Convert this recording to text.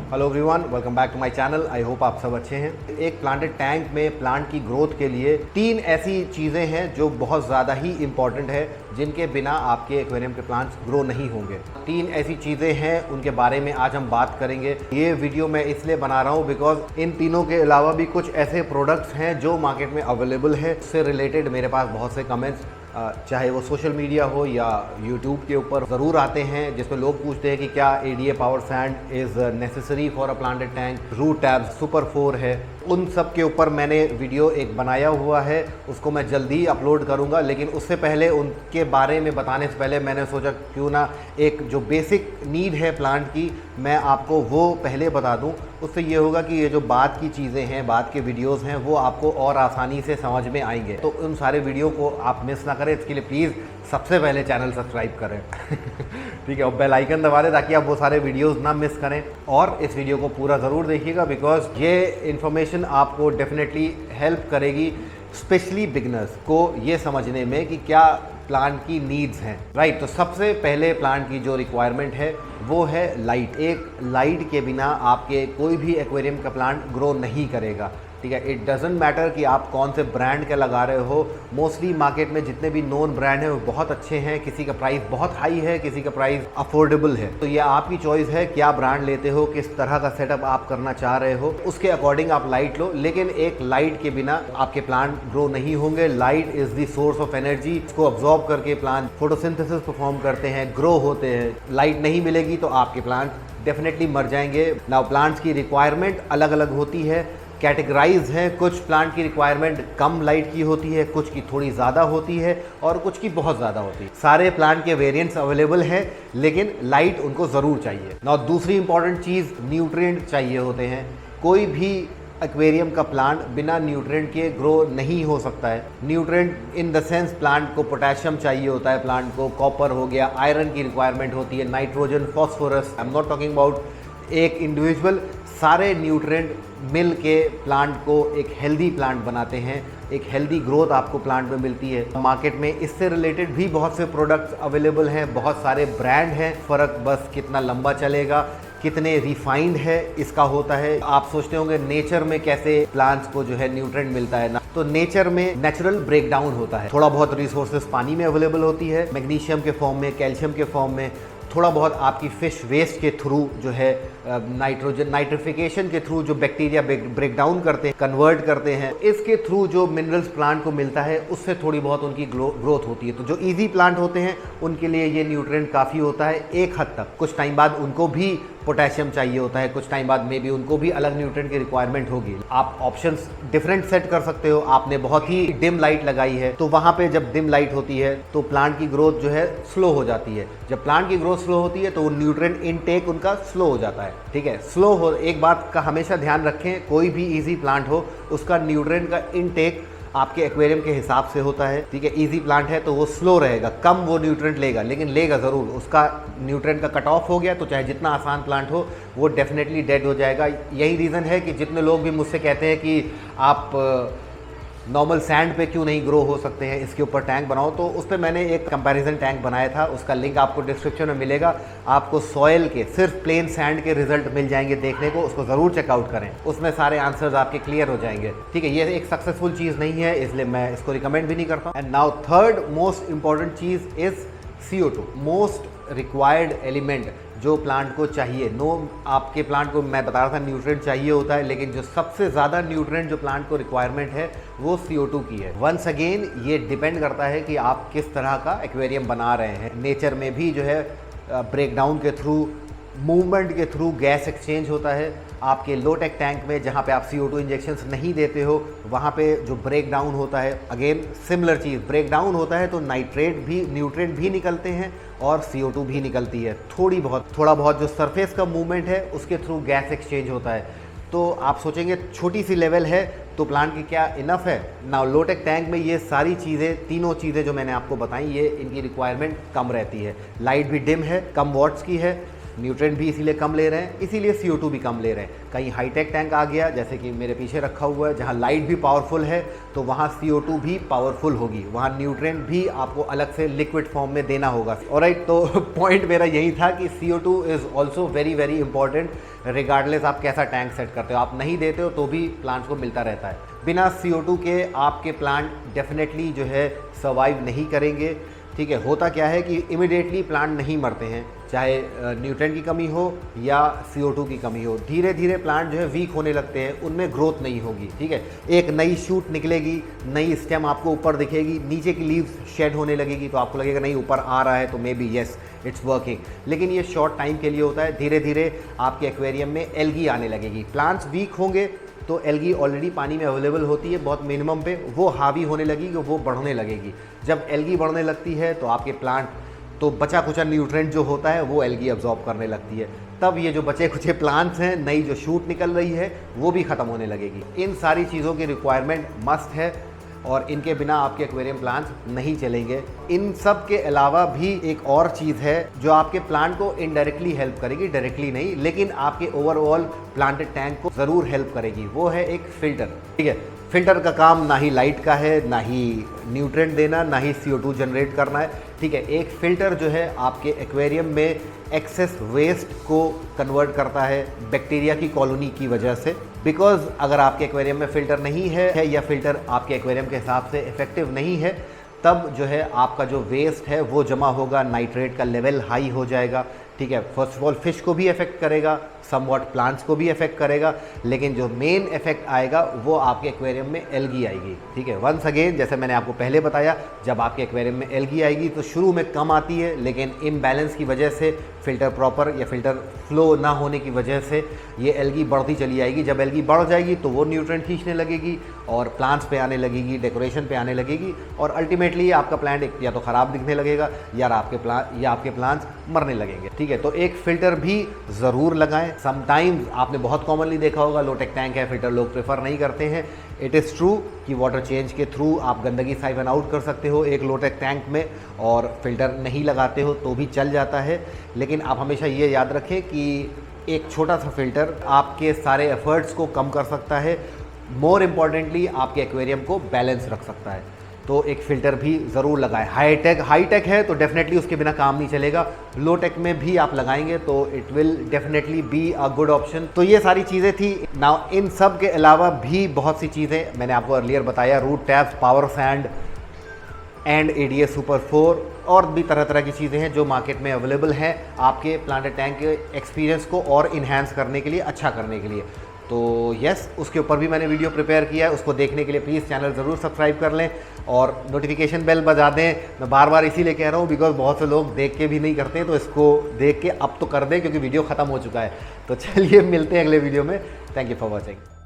Hello everyone, welcome back to my channel. I hope आप सब अच्छे हैं। एक प्लांटेड टैंक में प्लांट की ग्रोथ के लिए 3 ऐसी चीज़ें हैं जो बहुत ज़्यादा ही इंपॉर्टेंट है, जिनके बिना आपके एक्वेरियम के प्लांट्स ग्रो नहीं होंगे। 3 ऐसी चीज़ें हैं, उनके बारे में आज हम बात करेंगे। ये वीडियो मैं इसलिए बना रहा हूँ बिकॉज इन तीनों के अलावा भी कुछ ऐसे प्रोडक्ट्स हैं जो मार्केट में अवेलेबल है। उससे रिलेटेड मेरे पास बहुत से कमेंट्स चाहे वो सोशल मीडिया हो या यूट्यूब के ऊपर ज़रूर आते हैं, जिसमें लोग पूछते हैं कि क्या ADA power sand is necessary for a planted tank, root tabs, super 4 है। उन सब के ऊपर मैंने वीडियो एक बनाया हुआ है, उसको मैं जल्दी अपलोड करूंगा। लेकिन उससे पहले उनके बारे में बताने से पहले मैंने सोचा क्यों ना एक जो बेसिक नीड है प्लांट की, मैं आपको वो पहले बता दूं। उससे ये होगा कि ये जो बाद की चीज़ें हैं, बाद के वीडियोस हैं, वो आपको और आसानी से समझ में आएंगे। तो उन सारे वीडियो को आप मिस ना करें, इसके लिए प्लीज़ सबसे पहले चैनल सब्सक्राइब करें ठीक है, और बेल आइकन दबा दें ताकि आप वो सारे वीडियोस ना मिस करें। और इस वीडियो को पूरा ज़रूर देखिएगा बिकॉज ये इन्फॉर्मेशन आपको डेफिनेटली हेल्प करेगी, स्पेशली बिगनर्स को ये समझने में कि क्या प्लांट की नीड्स हैं। राइट, तो सबसे पहले प्लांट की जो रिक्वायरमेंट है वो है लाइट। एक लाइट के बिना आपके कोई भी एक्वेरियम का प्लांट ग्रो नहीं करेगा। ठीक है, इट डजेंट मैटर कि आप कौन से ब्रांड का लगा रहे हो। मोस्टली मार्केट में जितने भी नोन ब्रांड हैं वो बहुत अच्छे हैं, किसी का प्राइस बहुत हाई है, किसी का प्राइस अफोर्डेबल है। तो ये आपकी चॉइस है क्या ब्रांड लेते हो, किस तरह का सेटअप आप करना चाह रहे हो, उसके अकॉर्डिंग आप लाइट लो। लेकिन एक लाइट के बिना आपके प्लांट ग्रो नहीं होंगे। Light is the source of energy, इसको अब्जॉर्ब करके प्लांट फोटोसिंथेसिस परफॉर्म करते हैं, ग्रो होते हैं। लाइट नहीं मिलेगी तो आपके प्लांट डेफिनेटली मर जाएंगे। नाउ प्लांट्स की रिक्वायरमेंट अलग अलग होती है, कैटेगराइज है। कुछ प्लांट की रिक्वायरमेंट कम लाइट की होती है, कुछ की थोड़ी ज़्यादा होती है और कुछ की बहुत ज़्यादा होती है। सारे प्लांट के वेरिएंट्स अवेलेबल हैं, लेकिन लाइट उनको ज़रूर चाहिए। और दूसरी इंपॉर्टेंट चीज़, न्यूट्रिएंट चाहिए होते हैं। कोई भी एक्वेरियम का प्लांट बिना न्यूट्रिएंट के ग्रो नहीं हो सकता है। Nutrient in the sense plant को पोटेशियम चाहिए होता है, प्लांट को कॉपर हो गया, आयरन की रिक्वायरमेंट होती है, nitrogen, phosphorus. I am not talking about एक इंडिविजुअल, सारे न्यूट्रिएंट मिल के प्लांट को एक हेल्दी प्लांट बनाते हैं। एक हेल्दी ग्रोथ आपको प्लांट में मिलती है। मार्केट में इससे रिलेटेड भी बहुत से प्रोडक्ट्स अवेलेबल हैं, बहुत सारे ब्रांड हैं। फ़र्क बस कितना लंबा चलेगा, कितने रिफाइंड है इसका होता है। आप सोचते होंगे नेचर में कैसे प्लांट्स को जो है न्यूट्रिएंट मिलता है ना, तो नेचर में नेचुरल ब्रेकडाउन होता है। थोड़ा बहुत रिसोर्सेज पानी में अवेलेबल होती है, मैग्नीशियम के फॉर्म में, कैल्शियम के फॉर्म में, थोड़ा बहुत आपकी फिश वेस्ट के थ्रू जो है नाइट्रिफिकेशन के थ्रू जो बैक्टीरिया ब्रेक डाउन करते हैं, कन्वर्ट करते हैं, इसके थ्रू जो मिनरल्स प्लांट को मिलता है उससे थोड़ी बहुत उनकी ग्रोथ होती है। तो जो इजी प्लांट होते हैं उनके लिए ये न्यूट्रिएंट काफ़ी होता है एक हद तक। कुछ टाइम बाद उनको भी पोटेशियम चाहिए होता है, कुछ टाइम बाद में भी उनको भी अलग न्यूट्रिएंट की रिक्वायरमेंट होगी। आप ऑप्शंस डिफरेंट सेट कर सकते हो। आपने बहुत ही डिम लाइट लगाई है तो वहाँ पे जब डिम लाइट होती है तो प्लांट की ग्रोथ जो है स्लो हो जाती है। जब प्लांट की ग्रोथ स्लो होती है तो वो न्यूट्रिएंट इनटेक उनका स्लो हो जाता है। ठीक है, स्लो हो। एक बात का हमेशा ध्यान रखें, कोई भी इजी प्लांट हो उसका न्यूट्रिएंट का इनटेक आपके एक्वेरियम के हिसाब से होता है। ठीक है, इजी प्लांट है तो वो स्लो रहेगा, कम वो न्यूट्रिएंट लेगा, लेकिन लेगा ज़रूर। उसका न्यूट्रिएंट का कट ऑफ हो गया तो चाहे जितना आसान प्लांट हो वो डेफिनेटली डेड हो जाएगा। यही रीज़न है कि जितने लोग भी मुझसे कहते हैं कि आप नॉर्मल सैंड पे क्यों नहीं ग्रो हो सकते हैं, इसके ऊपर टैंक बनाओ, तो उस पर मैंने एक कंपैरिजन टैंक बनाया था। उसका लिंक आपको डिस्क्रिप्शन में मिलेगा। आपको सॉयल के, सिर्फ प्लेन सैंड के रिजल्ट मिल जाएंगे देखने को, उसको ज़रूर चेकआउट करें, उसमें सारे आंसर्स आपके क्लियर हो जाएंगे। ठीक है, ये एक सक्सेसफुल चीज़ नहीं है, इसलिए मैं इसको रिकमेंड भी नहीं करता। And now third most important cheese is CO2, most required element जो प्लांट को चाहिए। आपके प्लांट को मैं बता रहा था न्यूट्रिएंट चाहिए होता है, लेकिन जो सबसे ज़्यादा न्यूट्रिएंट जो प्लांट को रिक्वायरमेंट है वो CO2 की है। वंस अगेन ये डिपेंड करता है कि आप किस तरह का एक्वेरियम बना रहे हैं। नेचर में भी जो है ब्रेकडाउन के थ्रू, मूवमेंट के थ्रू गैस एक्सचेंज होता है। आपके लो टेक टैंक में जहाँ पे आप CO2 इंजेक्शंस नहीं देते हो वहाँ पे जो ब्रेक डाउन होता है, अगेन सिमिलर चीज़, ब्रेक डाउन होता है तो नाइट्रेट भी, न्यूट्रिएंट भी निकलते हैं और CO2 भी निकलती है। थोड़ा बहुत जो सरफेस का मूवमेंट है उसके थ्रू गैस एक्सचेंज होता है। तो आप सोचेंगे छोटी सी लेवल है तो प्लांट की क्या इनफ है। ना लो टेक टैंक में ये सारी चीज़ें, तीनों चीज़ें जो मैंने आपको बताई, ये इनकी रिक्वायरमेंट कम रहती है। लाइट भी डिम है, कम वॉट्स की है, न्यूट्रेंट भी इसीलिए कम ले रहे हैं, इसीलिए CO2 भी कम ले रहे हैं। कहीं हाईटेक टैंक आ गया, जैसे कि मेरे पीछे रखा हुआ है, जहाँ लाइट भी पावरफुल है, तो वहाँ CO2 भी पावरफुल होगी, वहाँ न्यूट्रेंट भी आपको अलग से लिक्विड फॉर्म में देना होगा। ऑलराइट, तो पॉइंट मेरा यही था कि CO2 is also very very important, regardless आप कैसा टैंक सेट करते हो। आप नहीं देते हो तो भी प्लांट्स को मिलता रहता है। बिना CO2 के आपके प्लांट डेफिनेटली जो है सर्वाइव नहीं करेंगे। ठीक है, होता क्या है कि इमिडिएटली प्लांट नहीं मरते हैं, चाहे न्यूट्रेंट की कमी हो या CO2 की कमी हो। धीरे धीरे प्लांट जो है वीक होने लगते हैं, उनमें ग्रोथ नहीं होगी। ठीक है, एक नई शूट निकलेगी, नई स्टेम आपको ऊपर दिखेगी, नीचे की लीव्स शेड होने लगेगी, तो आपको लगेगा नहीं ऊपर आ रहा है, तो may be yes it's working. लेकिन ये शॉर्ट टाइम के लिए होता है। धीरे धीरे आपके एक्वेरियम में एल्गी आने लगेगी। प्लांट्स वीक होंगे तो एल्गी ऑलरेडी पानी में अवेलेबल होती है बहुत मिनिमम पे, वो हावी होने लगेगी, वो बढ़ने लगेगी। जब एल्गी बढ़ने लगती है तो आपके प्लांट तो बचा कुचा न्यूट्रेंट जो होता है वो एल्गी अब्जॉर्ब करने लगती है। तब ये जो बचे कुचे प्लांट्स हैं, नई जो शूट निकल रही है, वो भी ख़त्म होने लगेगी। इन सारी चीज़ों की रिक्वायरमेंट मस्ट है और इनके बिना आपके एक्वेरियम प्लांट्स नहीं चलेंगे। इन सब के अलावा भी एक और चीज़ है जो आपके प्लांट को इनडायरेक्टली हेल्प करेगी, डायरेक्टली नहीं, लेकिन आपके ओवरऑल प्लांटेड टैंक को ज़रूर हेल्प करेगी। वो है एक फ़िल्टर। ठीक है, फ़िल्टर का काम ना ही लाइट का है, ना ही न्यूट्रेंट देना, ना ही CO2 जनरेट करना है। ठीक है, एक फ़िल्टर जो है आपके एक्वेरियम में एक्सेस वेस्ट को कन्वर्ट करता है बैक्टीरिया की कॉलोनी की वजह से। बिकॉज अगर आपके एक्वेरियम में फ़िल्टर नहीं है या फ़िल्टर आपके एक्वेरियम के हिसाब से इफ़ेक्टिव नहीं है, तब जो है आपका जो वेस्ट है वो जमा होगा, नाइट्रेट का लेवल हाई हो जाएगा। ठीक है, फर्स्ट ऑफ ऑल फिश को भी अफेक्ट करेगा, समवॉट प्लांट्स को भी अफेक्ट करेगा, लेकिन जो मेन इफेक्ट आएगा वो आपके एक्वेरियम में एल्गी आएगी। ठीक है, वंस अगेन जैसे मैंने आपको पहले बताया, जब आपके एक्वेरियम में एल्गी आएगी तो शुरू में कम आती है, लेकिन इम्बैलेंस की वजह से, फ़िल्टर प्रॉपर या फ़िल्टर फ्लो ना होने की वजह से ये एल्गी बढ़ती चली आएगी। जब एल्गी बढ़ जाएगी तो वो न्यूट्रेंट खींचने लगेगी और प्लांट्स पे आने लगेगी, डेकोरेशन पे आने लगेगी, और अल्टीमेटली आपका प्लांट या तो ख़राब दिखने लगेगा या आपके प्लांट्स मरने लगेंगे। ठीक है, तो एक फ़िल्टर भी ज़रूर लगाएं। समटाइम्स आपने बहुत कॉमनली देखा होगा, लोटेक टैंक है, फ़िल्टर लोग प्रेफर नहीं करते हैं। इट इज़ ट्रू कि वाटर चेंज के थ्रू आप गंदगी साइफन आउट कर सकते हो एक लोटेक टैंक में, और फ़िल्टर नहीं लगाते हो तो भी चल जाता है। लेकिन आप हमेशा ये याद रखें कि एक छोटा सा फ़िल्टर आपके सारे एफर्ट्स को कम कर सकता है, मोर इम्पॉर्टेंटली आपके एक्वेरियम को बैलेंस रख सकता है। तो एक फ़िल्टर भी ज़रूर लगाएं। हाईटेक है तो डेफिनेटली उसके बिना काम नहीं चलेगा। लो टेक में भी आप लगाएंगे तो it will definitely be a good option. तो ये सारी चीज़ें थी। नाउ इन सब के अलावा भी बहुत सी चीज़ें मैंने आपको अर्लियर बताया, root tabs, power sand and ADS super 4 और भी तरह तरह की चीज़ें हैं जो मार्केट में अवेलेबल हैं आपके प्लांटेड टैंक के एक्सपीरियंस को और इन्हांस करने के लिए, अच्छा करने के लिए। तो यस, उसके ऊपर भी मैंने वीडियो प्रिपेयर किया है, उसको देखने के लिए प्लीज़ चैनल ज़रूर सब्सक्राइब कर लें और नोटिफिकेशन बेल बजा दें। मैं बार बार इसीलिए कह रहा हूँ बिकॉज बहुत से लोग देख के भी नहीं करते, तो इसको देख के अब तो कर दें क्योंकि वीडियो ख़त्म हो चुका है। तो चलिए मिलते हैं अगले वीडियो में। Thank you for watching.